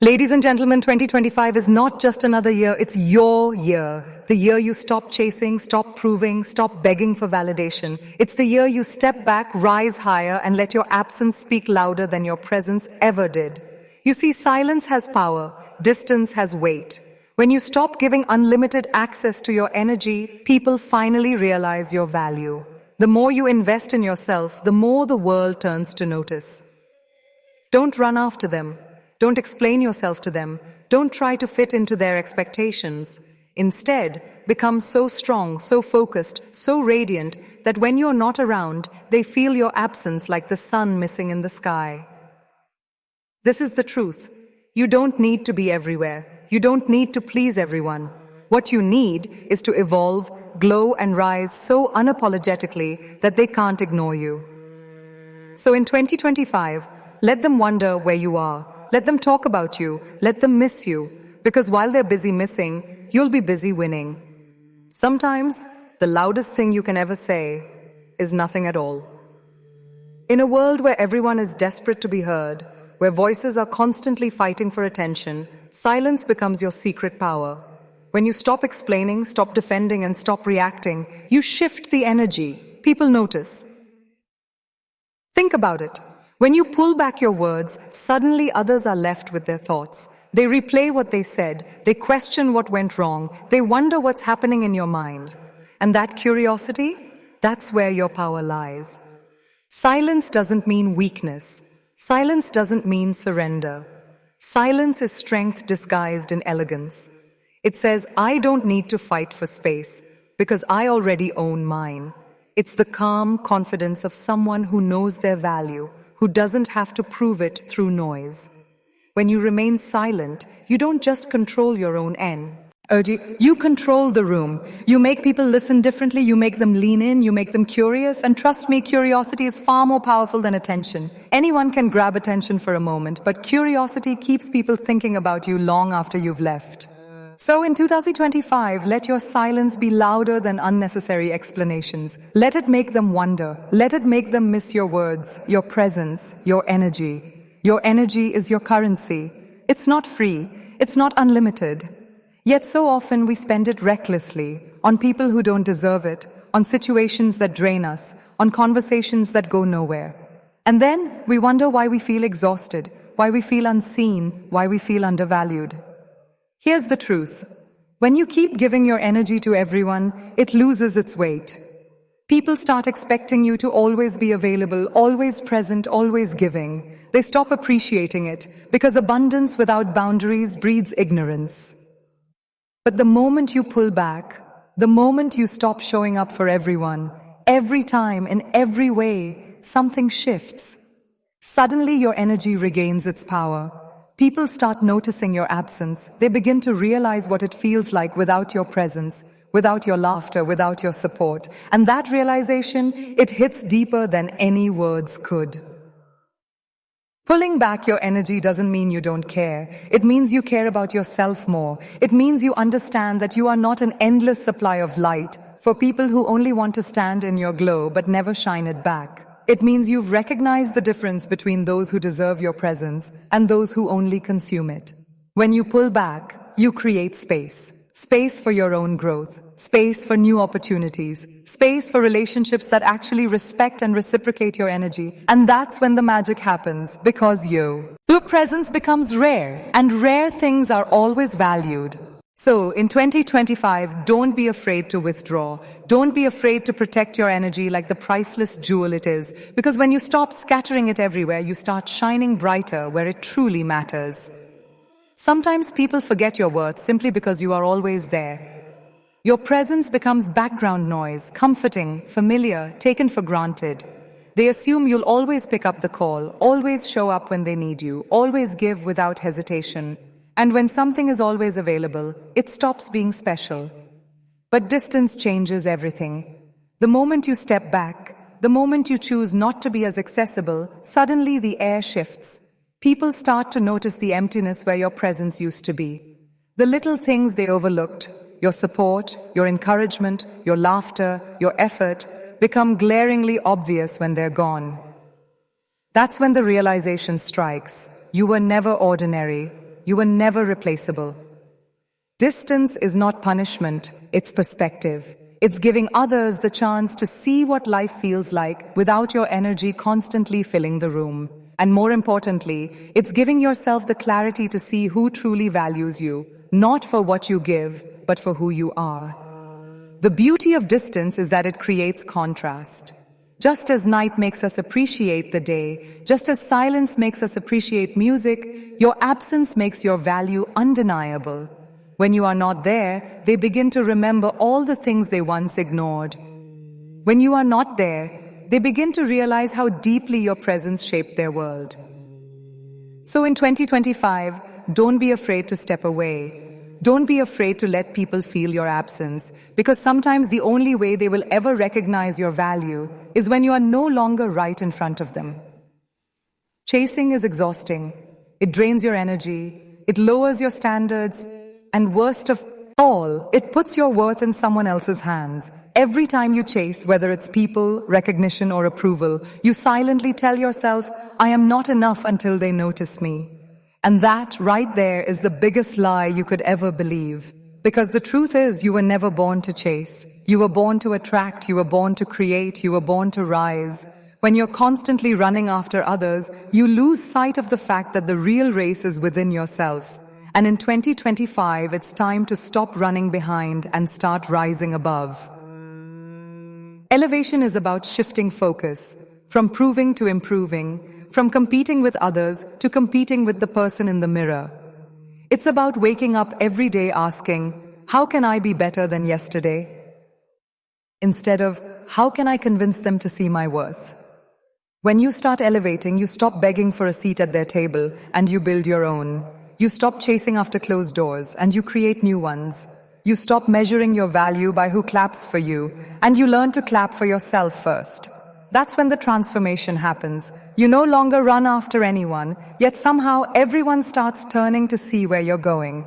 Ladies and gentlemen, 2025 is not just another year, it's your year. The year you stop chasing, stop proving, stop begging for validation. It's the year you step back, rise higher, and let your absence speak louder than your presence ever did. You see, silence has power, distance has weight. When you stop giving unlimited access to your energy, people finally realize your value. The more you invest in yourself, the more the world turns to notice. Don't run after them. Don't explain yourself to them. Don't try to fit into their expectations. Instead, become so strong, so focused, so radiant that when you're not around, they feel your absence like the sun missing in the sky. This is the truth. You don't need to be everywhere. You don't need to please everyone. What you need is to evolve, glow, and rise so unapologetically that they can't ignore you. So in 2025, let them wonder where you are. Let them talk about you. Let them miss you. Because while they're busy missing, you'll be busy winning. Sometimes, the loudest thing you can ever say is nothing at all. In a world where everyone is desperate to be heard, where voices are constantly fighting for attention, silence becomes your secret power. When you stop explaining, stop defending, and stop reacting, you shift the energy. People notice. Think about it. When you pull back your words, suddenly others are left with their thoughts. They replay what they said, they question what went wrong, they wonder what's happening in your mind. And that curiosity, that's where your power lies. Silence doesn't mean weakness. Silence doesn't mean surrender. Silence is strength disguised in elegance. It says, I don't need to fight for space, because I already own mine. It's the calm confidence of someone who knows their value, who doesn't have to prove it through noise. When you remain silent, you don't just control your own end. You control the room. You make people listen differently, you make them lean in, you make them curious, and trust me, curiosity is far more powerful than attention. Anyone can grab attention for a moment, but curiosity keeps people thinking about you long after you've left. So in 2025, let your silence be louder than unnecessary explanations. Let it make them wonder. Let it make them miss your words, your presence, your energy. Your energy is your currency. It's not free. It's not unlimited. Yet so often we spend it recklessly, on people who don't deserve it, on situations that drain us, on conversations that go nowhere. And then we wonder why we feel exhausted, why we feel unseen, why we feel undervalued. Here's the truth. When you keep giving your energy to everyone, it loses its weight. People start expecting you to always be available, always present, always giving. They stop appreciating it, because abundance without boundaries breeds ignorance. But the moment you pull back, the moment you stop showing up for everyone, every time, in every way, something shifts. Suddenly your energy regains its power. People start noticing your absence. They begin to realize what it feels like without your presence, without your laughter, without your support. And that realization, it hits deeper than any words could. Pulling back your energy doesn't mean you don't care. It means you care about yourself more. It means you understand that you are not an endless supply of light for people who only want to stand in your glow but never shine it back. It means you've recognized the difference between those who deserve your presence and those who only consume it. When you pull back, you create space. Space for your own growth. Space for new opportunities. Space for relationships that actually respect and reciprocate your energy. And that's when the magic happens, because your presence becomes rare, and rare things are always valued. So, in 2025, don't be afraid to withdraw. Don't be afraid to protect your energy like the priceless jewel it is. Because when you stop scattering it everywhere, you start shining brighter where it truly matters. Sometimes people forget your worth simply because you are always there. Your presence becomes background noise, comforting, familiar, taken for granted. They assume you'll always pick up the call, always show up when they need you, always give without hesitation. And when something is always available, it stops being special. But distance changes everything. The moment you step back, the moment you choose not to be as accessible, suddenly the air shifts. People start to notice the emptiness where your presence used to be. The little things they overlooked, your support, your encouragement, your laughter, your effort, become glaringly obvious when they're gone. That's when the realization strikes. You were never ordinary. You were never replaceable. Distance is not punishment, it's perspective. It's giving others the chance to see what life feels like without your energy constantly filling the room. And more importantly, it's giving yourself the clarity to see who truly values you, not for what you give, but for who you are. The beauty of distance is that it creates contrast. Just as night makes us appreciate the day, just as silence makes us appreciate music, your absence makes your value undeniable. When you are not there, they begin to remember all the things they once ignored. When you are not there, they begin to realize how deeply your presence shaped their world. So in 2025, don't be afraid to step away. Don't be afraid to let people feel your absence, because sometimes the only way they will ever recognize your value is when you are no longer right in front of them. Chasing is exhausting. It drains your energy. It lowers your standards. And worst of all, it puts your worth in someone else's hands. Every time you chase, whether it's people, recognition, or approval, you silently tell yourself, I am not enough until they notice me. And that, right there, is the biggest lie you could ever believe. Because the truth is, you were never born to chase. You were born to attract, you were born to create, you were born to rise. When you're constantly running after others, you lose sight of the fact that the real race is within yourself. And in 2025, it's time to stop running behind and start rising above. Elevation is about shifting focus, from proving to improving, from competing with others to competing with the person in the mirror. It's about waking up every day asking, how can I be better than yesterday? Instead of, how can I convince them to see my worth? When you start elevating, you stop begging for a seat at their table and you build your own. You stop chasing after closed doors and you create new ones. You stop measuring your value by who claps for you and you learn to clap for yourself first. That's when the transformation happens. You no longer run after anyone, yet somehow everyone starts turning to see where you're going.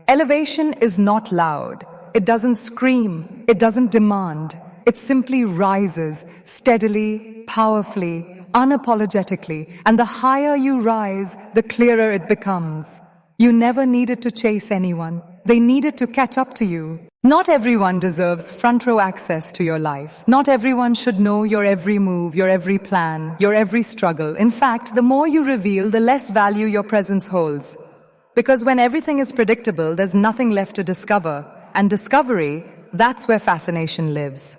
Elevation is not loud. It doesn't scream. It doesn't demand. It simply rises steadily, powerfully, unapologetically, and the higher you rise, the clearer it becomes. You never needed to chase anyone. They needed to catch up to you. Not everyone deserves front row access to your life. Not everyone should know your every move, your every plan, your every struggle. In fact, the more you reveal, the less value your presence holds. Because when everything is predictable, there's nothing left to discover. And discovery, that's where fascination lives.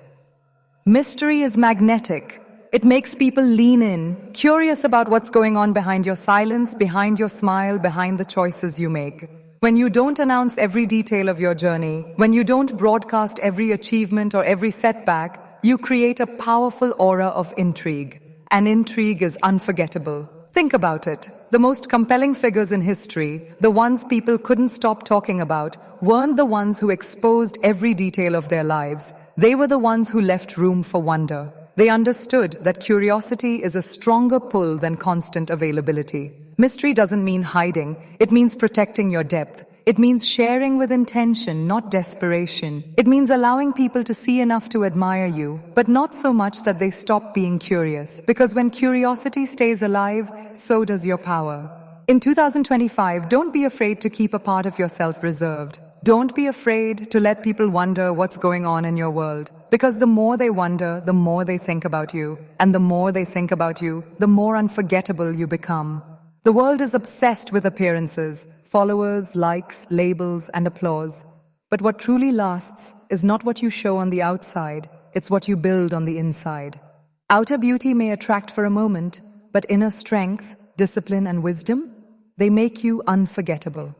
Mystery is magnetic. It makes people lean in, curious about what's going on behind your silence, behind your smile, behind the choices you make. When you don't announce every detail of your journey, when you don't broadcast every achievement or every setback, you create a powerful aura of intrigue. And intrigue is unforgettable. Think about it. The most compelling figures in history, the ones people couldn't stop talking about, weren't the ones who exposed every detail of their lives. They were the ones who left room for wonder. They understood that curiosity is a stronger pull than constant availability. Mystery doesn't mean hiding. It means protecting your depth. It means sharing with intention, not desperation. It means allowing people to see enough to admire you, but not so much that they stop being curious. Because when curiosity stays alive, so does your power. In 2025, don't be afraid to keep a part of yourself reserved. Don't be afraid to let people wonder what's going on in your world. Because the more they wonder, the more they think about you. And the more they think about you, the more unforgettable you become. The world is obsessed with appearances, followers, likes, labels, and applause. But what truly lasts is not what you show on the outside, it's what you build on the inside. Outer beauty may attract for a moment, but inner strength, discipline, and wisdom, they make you unforgettable.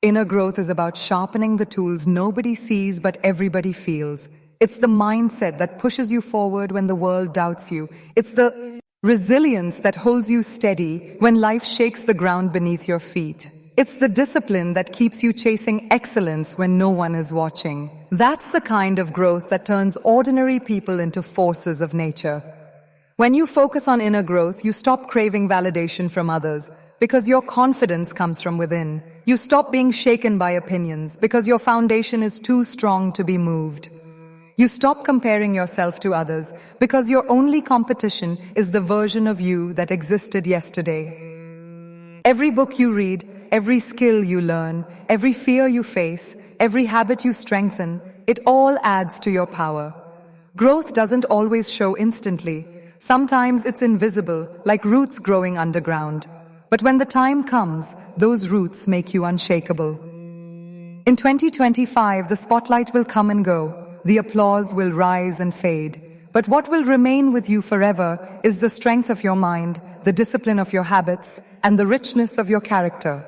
Inner growth is about sharpening the tools nobody sees but everybody feels. It's the mindset that pushes you forward when the world doubts you. It's the resilience that holds you steady when life shakes the ground beneath your feet. It's the discipline that keeps you chasing excellence when no one is watching. That's the kind of growth that turns ordinary people into forces of nature. When you focus on inner growth, you stop craving validation from others because your confidence comes from within. You stop being shaken by opinions because your foundation is too strong to be moved. You stop comparing yourself to others because your only competition is the version of you that existed yesterday. Every book you read, every skill you learn, every fear you face, every habit you strengthen, it all adds to your power. Growth doesn't always show instantly. Sometimes it's invisible, like roots growing underground. But when the time comes, those roots make you unshakable. In 2025, the spotlight will come and go. The applause will rise and fade. But what will remain with you forever is the strength of your mind, the discipline of your habits, and the richness of your character.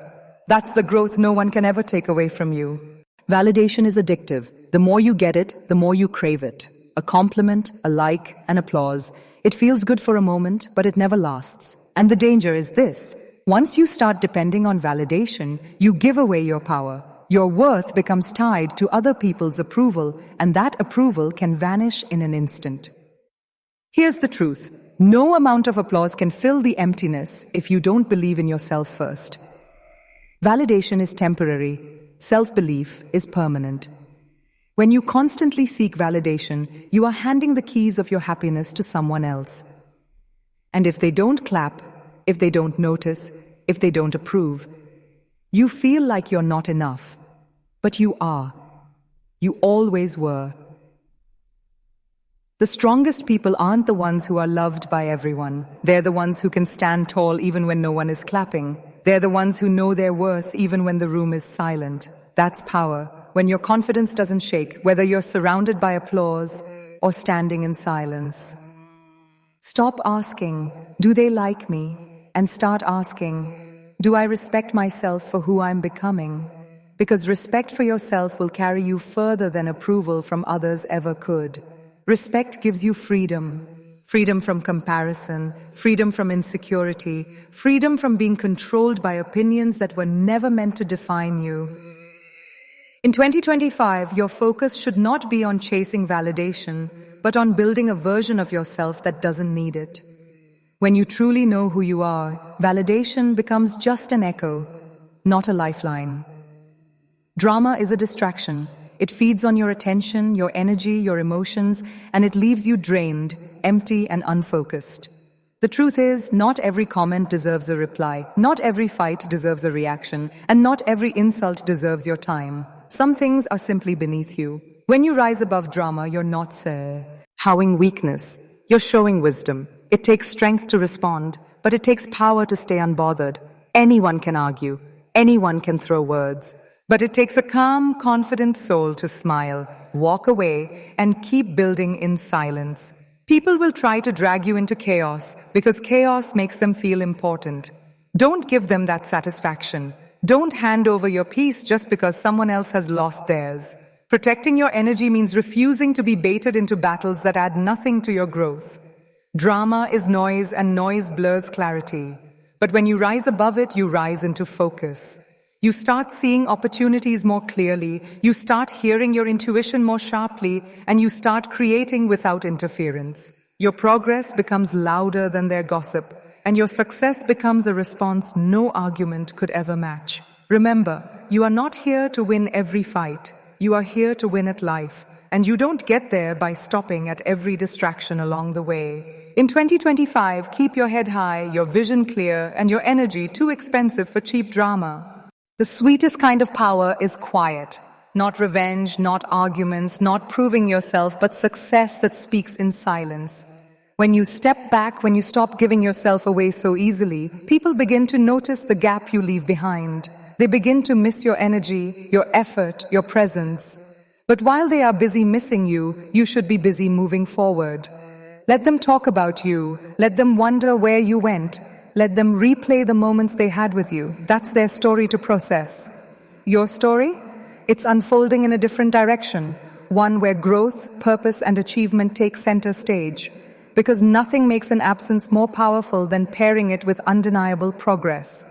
That's the growth no one can ever take away from you. Validation is addictive. The more you get it, the more you crave it. A compliment, a like, an applause. It feels good for a moment, but it never lasts. And the danger is this. Once you start depending on validation, you give away your power. Your worth becomes tied to other people's approval, and that approval can vanish in an instant. Here's the truth. No amount of applause can fill the emptiness if you don't believe in yourself first. Validation is temporary. Self-belief is permanent. When you constantly seek validation, you are handing the keys of your happiness to someone else. And if they don't clap, if they don't notice, if they don't approve, you feel like you're not enough. But you are. You always were. The strongest people aren't the ones who are loved by everyone. They're the ones who can stand tall even when no one is clapping. They're the ones who know their worth even when the room is silent. That's power. When your confidence doesn't shake, whether you're surrounded by applause or standing in silence. Stop asking, do they like me? And start asking, do I respect myself for who I'm becoming? Because respect for yourself will carry you further than approval from others ever could. Respect gives you freedom. Freedom from comparison, freedom from insecurity, freedom from being controlled by opinions that were never meant to define you. In 2025, your focus should not be on chasing validation, but on building a version of yourself that doesn't need it. When you truly know who you are, validation becomes just an echo, not a lifeline. Drama is a distraction. It feeds on your attention, your energy, your emotions, and it leaves you drained, empty, and unfocused. The truth is, not every comment deserves a reply, not every fight deserves a reaction, and not every insult deserves your time. Some things are simply beneath you. When you rise above drama, you're not howling weakness. You're showing wisdom. It takes strength to respond, but it takes power to stay unbothered. Anyone can argue. Anyone can throw words. But it takes a calm, confident soul to smile, walk away, and keep building in silence. People will try to drag you into chaos because chaos makes them feel important. Don't give them that satisfaction. Don't hand over your peace just because someone else has lost theirs. Protecting your energy means refusing to be baited into battles that add nothing to your growth. Drama is noise, and noise blurs clarity. But when you rise above it, you rise into focus. You start seeing opportunities more clearly, you start hearing your intuition more sharply, and you start creating without interference. Your progress becomes louder than their gossip, and your success becomes a response no argument could ever match. Remember, you are not here to win every fight. You are here to win at life, and you don't get there by stopping at every distraction along the way. In 2025, keep your head high, your vision clear, and your energy too expensive for cheap drama. The sweetest kind of power is quiet. Not revenge, not arguments, not proving yourself, but success that speaks in silence. When you step back, when you stop giving yourself away so easily, people begin to notice the gap you leave behind. They begin to miss your energy, your effort, your presence. But while they are busy missing you, you should be busy moving forward. Let them talk about you. Let them wonder where you went. Let them replay the moments they had with you. That's their story to process. Your story? It's unfolding in a different direction, one where growth, purpose, and achievement take center stage. Because nothing makes an absence more powerful than pairing it with undeniable progress.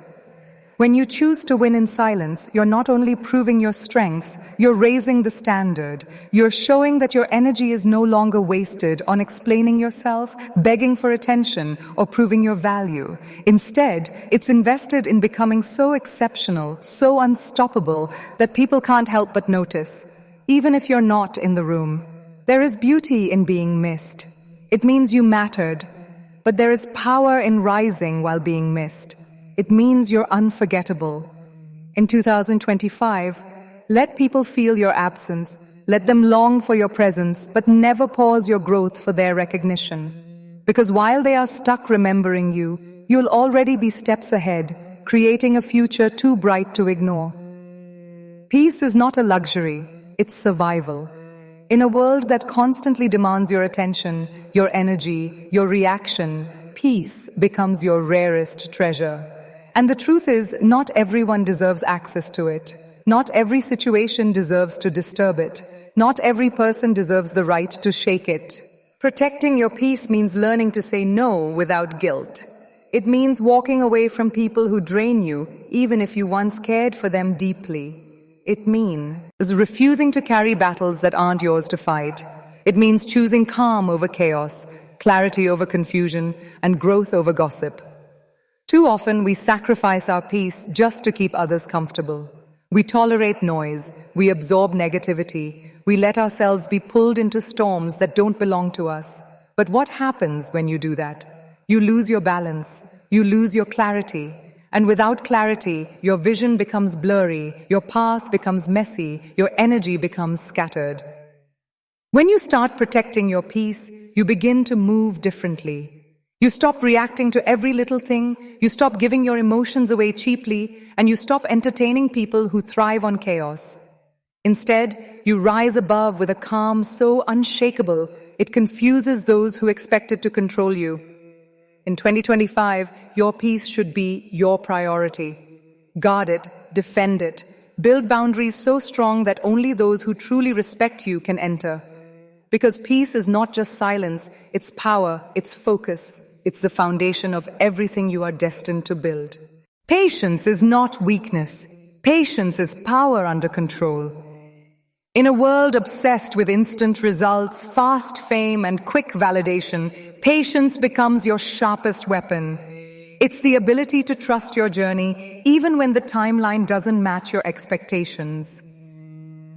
When you choose to win in silence, you're not only proving your strength, you're raising the standard. You're showing that your energy is no longer wasted on explaining yourself, begging for attention, or proving your value. Instead, it's invested in becoming so exceptional, so unstoppable, that people can't help but notice, even if you're not in the room. There is beauty in being missed. It means you mattered. But there is power in rising while being missed. It means you're unforgettable. In 2025, let people feel your absence. Let them long for your presence, but never pause your growth for their recognition. Because while they are stuck remembering you, you'll already be steps ahead, creating a future too bright to ignore. Peace is not a luxury, it's survival. In a world that constantly demands your attention, your energy, your reaction, peace becomes your rarest treasure. And the truth is, not everyone deserves access to it. Not every situation deserves to disturb it. Not every person deserves the right to shake it. Protecting your peace means learning to say no without guilt. It means walking away from people who drain you, even if you once cared for them deeply. It means refusing to carry battles that aren't yours to fight. It means choosing calm over chaos, clarity over confusion, and growth over gossip. Too often we sacrifice our peace just to keep others comfortable. We tolerate noise, we absorb negativity, we let ourselves be pulled into storms that don't belong to us. But what happens when you do that? You lose your balance, you lose your clarity. And without clarity, your vision becomes blurry, your path becomes messy, your energy becomes scattered. When you start protecting your peace, you begin to move differently. You stop reacting to every little thing, you stop giving your emotions away cheaply, and you stop entertaining people who thrive on chaos. Instead, you rise above with a calm so unshakable, it confuses those who expect it to control you. In 2025, your peace should be your priority. Guard it, defend it, build boundaries so strong that only those who truly respect you can enter. Because peace is not just silence, it's power, it's focus, it's the foundation of everything you are destined to build. Patience is not weakness. Patience is power under control. In a world obsessed with instant results, fast fame, and quick validation, patience becomes your sharpest weapon. It's the ability to trust your journey even when the timeline doesn't match your expectations.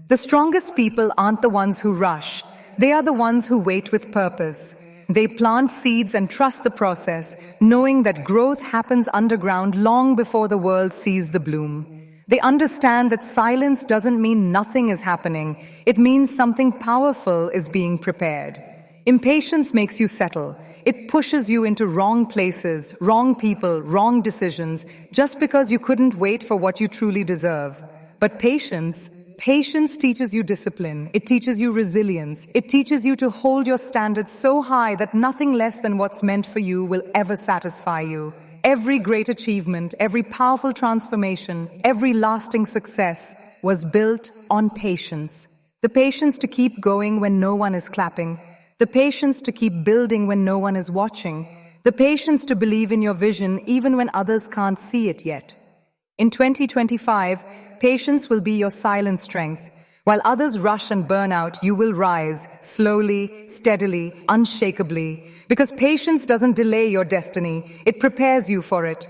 The strongest people aren't the ones who rush. They are the ones who wait with purpose. They plant seeds and trust the process, knowing that growth happens underground long before the world sees the bloom. They understand that silence doesn't mean nothing is happening. It means something powerful is being prepared. Impatience makes you settle. It pushes you into wrong places, wrong people, wrong decisions, just because you couldn't wait for what you truly deserve. But patience teaches you discipline. It teaches you resilience. It teaches you to hold your standards so high that nothing less than what's meant for you will ever satisfy you. Every great achievement, every powerful transformation, every lasting success was built on patience. The patience to keep going when no one is clapping. The patience to keep building when no one is watching. The patience to believe in your vision even when others can't see it yet. In 2025, patience will be your silent strength. While others rush and burn out, you will rise, slowly, steadily, unshakably. Because patience doesn't delay your destiny, it prepares you for it.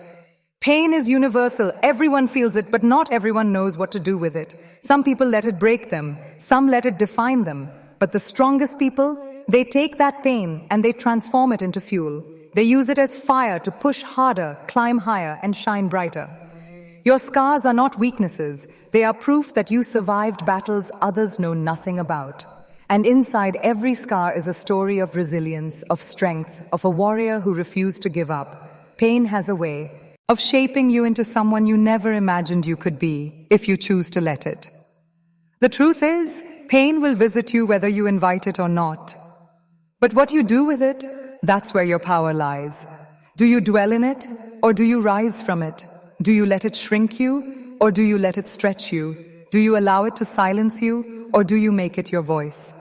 Pain is universal, everyone feels it, but not everyone knows what to do with it. Some people let it break them, some let it define them. But the strongest people, they take that pain and they transform it into fuel. They use it as fire to push harder, climb higher, and shine brighter. Your scars are not weaknesses. They are proof that you survived battles others know nothing about. And inside every scar is a story of resilience, of strength, of a warrior who refused to give up. Pain has a way of shaping you into someone you never imagined you could be, if you choose to let it. The truth is, pain will visit you whether you invite it or not. But what you do with it, that's where your power lies. Do you dwell in it, or do you rise from it? Do you let it shrink you, or do you let it stretch you? Do you allow it to silence you, or do you make it your voice?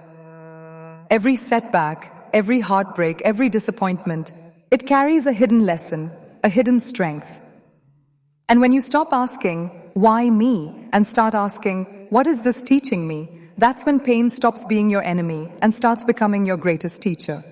Every setback, every heartbreak, every disappointment, it carries a hidden lesson, a hidden strength. And when you stop asking, why me, and start asking, what is this teaching me? That's when pain stops being your enemy and starts becoming your greatest teacher.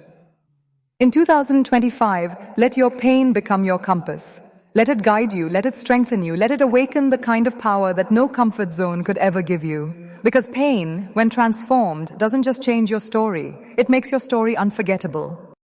In 2025, let your pain become your compass. Let it guide you, let it strengthen you, let it awaken the kind of power that no comfort zone could ever give you. Because pain, when transformed, doesn't just change your story, it makes your story unforgettable.